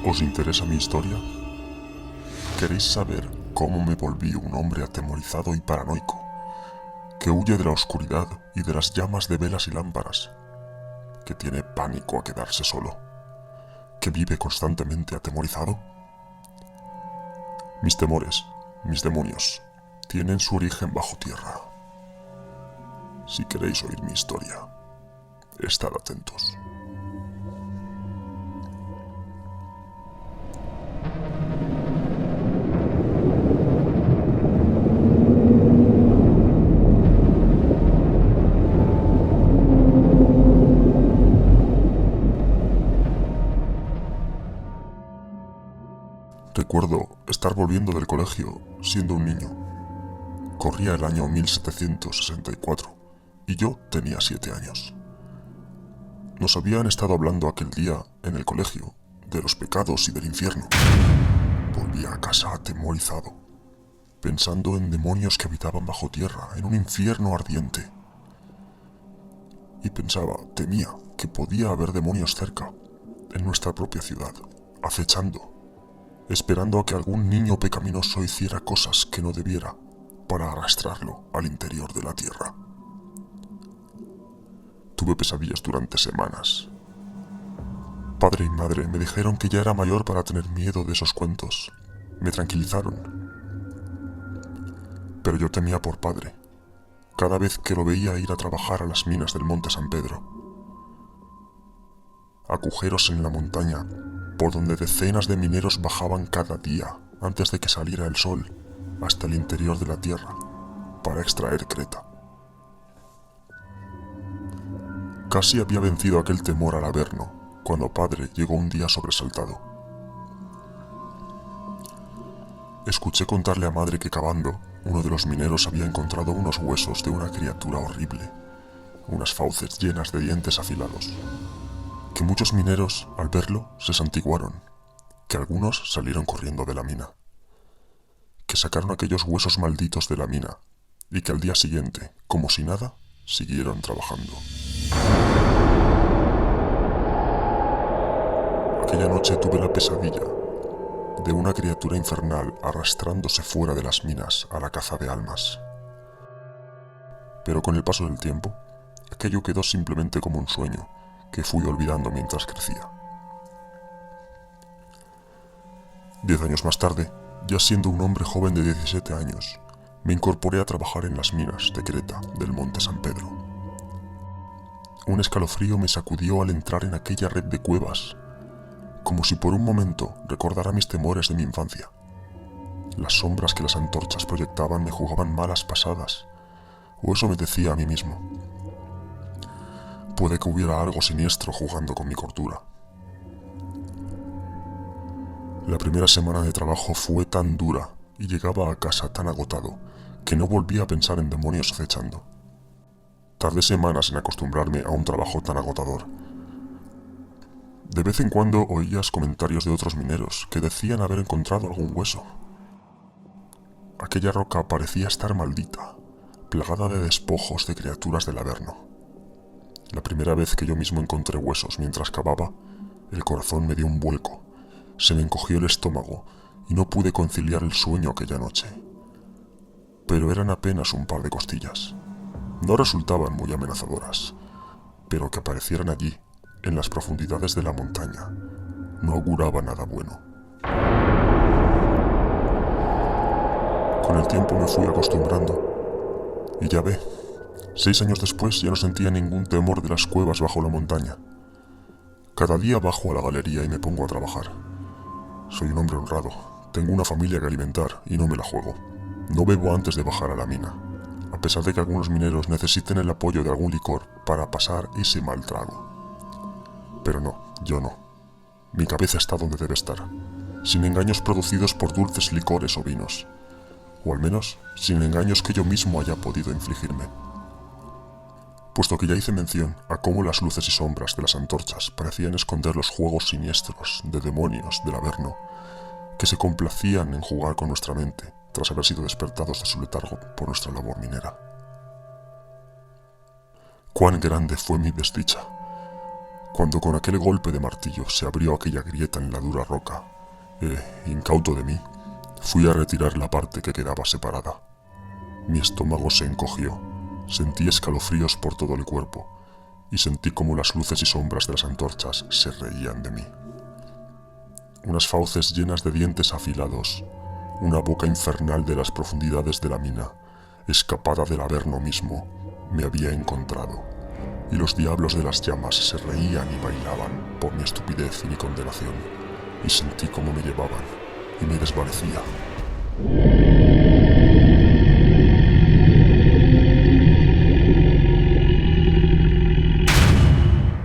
¿Os interesa mi historia? ¿Queréis saber cómo me volví un hombre atemorizado y paranoico, que huye de la oscuridad y de las llamas de velas y lámparas, que tiene pánico a quedarse solo, que vive constantemente atemorizado? Mis temores, mis demonios, tienen su origen bajo tierra. Si queréis oír mi historia, estad atentos. Recuerdo estar volviendo del colegio siendo un niño. Corría el año 1764 y yo tenía 7 años. Nos habían estado hablando aquel día en el colegio de los pecados y del infierno. Volvía a casa atemorizado, pensando en demonios que habitaban bajo tierra, en un infierno ardiente. Y pensaba, temía que podía haber demonios cerca, en nuestra propia ciudad, acechando, esperando a que algún niño pecaminoso hiciera cosas que no debiera para arrastrarlo al interior de la tierra. Tuve pesadillas durante semanas. Padre y madre me dijeron que ya era mayor para tener miedo de esos cuentos. Me tranquilizaron. Pero yo temía por padre, cada vez que lo veía ir a trabajar a las minas del Monte San Pedro. Agujeros en la montaña, por donde decenas de mineros bajaban cada día antes de que saliera el sol hasta el interior de la tierra para extraer creta. Casi había vencido aquel temor al averno cuando padre llegó un día sobresaltado. Escuché contarle a madre que cavando, uno de los mineros había encontrado unos huesos de una criatura horrible, unas fauces llenas de dientes afilados, que muchos mineros, al verlo, se santiguaron, que algunos salieron corriendo de la mina, que sacaron aquellos huesos malditos de la mina y que al día siguiente, como si nada, siguieron trabajando. Aquella noche tuve la pesadilla de una criatura infernal arrastrándose fuera de las minas a la caza de almas. Pero con el paso del tiempo, aquello quedó simplemente como un sueño que fui olvidando mientras crecía. 10 años más tarde, ya siendo un hombre joven de 17 años, me incorporé a trabajar en las minas de creta del Monte San Pedro. Un escalofrío me sacudió al entrar en aquella red de cuevas, como si por un momento recordara mis temores de mi infancia. Las sombras que las antorchas proyectaban me jugaban malas pasadas, o eso me decía a mí mismo. Puede que hubiera algo siniestro jugando con mi cordura. La primera semana de trabajo fue tan dura y llegaba a casa tan agotado que no volví a pensar en demonios acechando. Tardé semanas en acostumbrarme a un trabajo tan agotador. De vez en cuando oías comentarios de otros mineros que decían haber encontrado algún hueso. Aquella roca parecía estar maldita, plagada de despojos de criaturas del averno. La primera vez que yo mismo encontré huesos mientras cavaba, el corazón me dio un vuelco, se me encogió el estómago y no pude conciliar el sueño aquella noche. Pero eran apenas un par de costillas. No resultaban muy amenazadoras, pero que aparecieran allí, en las profundidades de la montaña, no auguraba nada bueno. Con el tiempo me fui acostumbrando, y ya ve, 6 años después ya no sentía ningún temor de las cuevas bajo la montaña. Cada día bajo a la galería y me pongo a trabajar. Soy un hombre honrado, tengo una familia que alimentar y no me la juego. No bebo antes de bajar a la mina, a pesar de que algunos mineros necesiten el apoyo de algún licor para pasar ese mal trago. Pero no, yo no. Mi cabeza está donde debe estar, sin engaños producidos por dulces licores o vinos, o al menos sin engaños que yo mismo haya podido infligirme. Puesto que ya hice mención a cómo las luces y sombras de las antorchas parecían esconder los juegos siniestros de demonios del averno, que se complacían en jugar con nuestra mente tras haber sido despertados de su letargo por nuestra labor minera. Cuán grande fue mi desdicha Cuando con aquel golpe de martillo se abrió aquella grieta en la dura roca, incauto de mí, fui a retirar la parte que quedaba separada. Mi estómago se encogió, sentí escalofríos por todo el cuerpo y sentí como las luces y sombras de las antorchas se reían de mí. Unas fauces llenas de dientes afilados, una boca infernal de las profundidades de la mina, escapada del averno mismo, me había encontrado, y los diablos de las llamas se reían y bailaban por mi estupidez y mi condenación, y sentí cómo me llevaban y me desvanecía.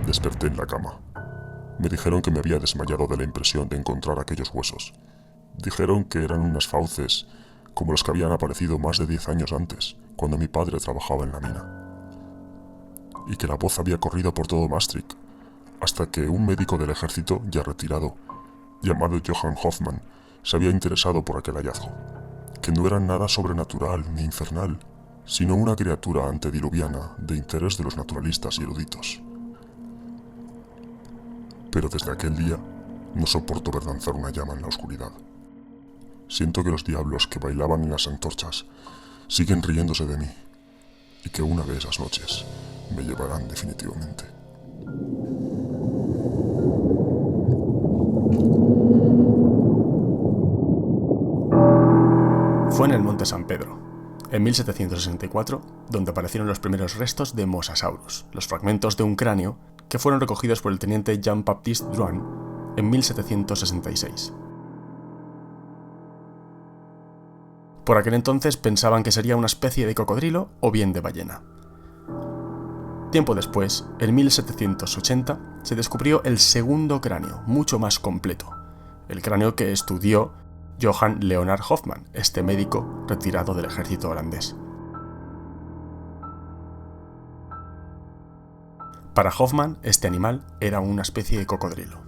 Desperté en la cama. Me dijeron que me había desmayado de la impresión de encontrar aquellos huesos. Dijeron que eran unas fauces como las que habían aparecido más de 10 años antes, cuando mi padre trabajaba en la mina. Y que la voz había corrido por todo Maastricht, hasta que un médico del ejército, ya retirado, llamado Johann Hoffmann, se había interesado por aquel hallazgo, que no era nada sobrenatural ni infernal, sino una criatura antediluviana de interés de los naturalistas y eruditos. Pero desde aquel día no soporto ver danzar una llama en la oscuridad. Siento que los diablos que bailaban en las antorchas siguen riéndose de mí y que una de esas noches me llevarán definitivamente. Fue en el Monte San Pedro, en 1764, donde aparecieron los primeros restos de Mosasaurus, los fragmentos de un cráneo que fueron recogidos por el teniente Jean-Baptiste Drouin en 1766. Por aquel entonces pensaban que sería una especie de cocodrilo o bien de ballena. Tiempo después, en 1780, se descubrió el segundo cráneo, mucho más completo, el cráneo que estudió Johann Leonard Hoffmann, este médico retirado del ejército holandés. Para Hoffmann, este animal era una especie de cocodrilo.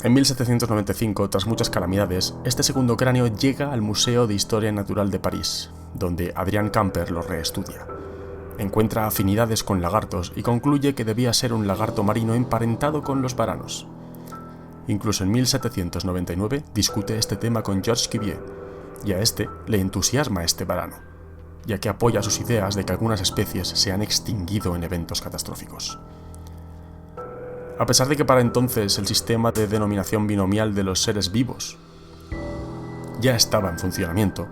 En 1795, tras muchas calamidades, este segundo cráneo llega al Museo de Historia Natural de París, donde Adrian Camper lo reestudia. Encuentra afinidades con lagartos y concluye que debía ser un lagarto marino emparentado con los varanos. Incluso en 1799 discute este tema con Georges Cuvier, y a este le entusiasma este varano, ya que apoya sus ideas de que algunas especies se han extinguido en eventos catastróficos. A pesar de que para entonces el sistema de denominación binomial de los seres vivos ya estaba en funcionamiento,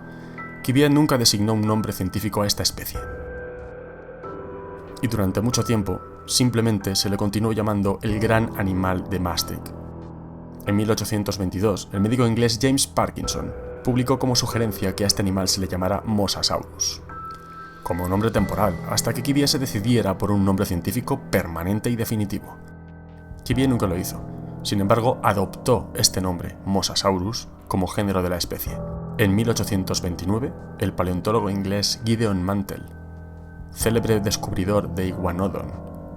Cuvier nunca designó un nombre científico a esta especie. Y durante mucho tiempo, simplemente se le continuó llamando el gran animal de Maastricht. En 1822, el médico inglés James Parkinson publicó como sugerencia que a este animal se le llamara Mosasaurus, como nombre temporal, hasta que Cuvier se decidiera por un nombre científico permanente y definitivo. Cuvier nunca lo hizo. Sin embargo, adoptó este nombre, Mosasaurus, como género de la especie. En 1829, el paleontólogo inglés Gideon Mantell, célebre descubridor de Iguanodon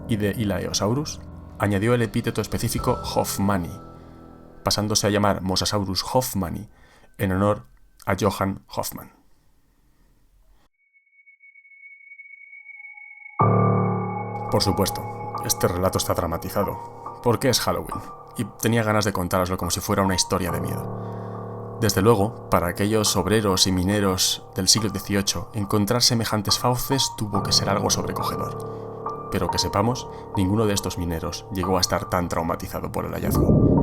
y de Ilaeosaurus, añadió el epíteto específico Hoffmanni, pasándose a llamar Mosasaurus hoffmanni en honor a Johann Hoffmann. Por supuesto, este relato está dramatizado, porque es Halloween, y tenía ganas de contároslo como si fuera una historia de miedo. Desde luego, para aquellos obreros y mineros del siglo XVIII, encontrar semejantes fauces tuvo que ser algo sobrecogedor. Pero que sepamos, ninguno de estos mineros llegó a estar tan traumatizado por el hallazgo.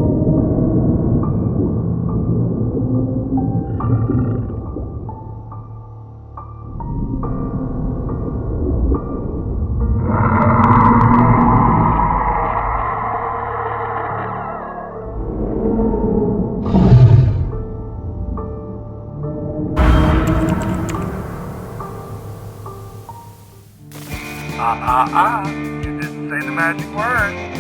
You didn't say the magic word.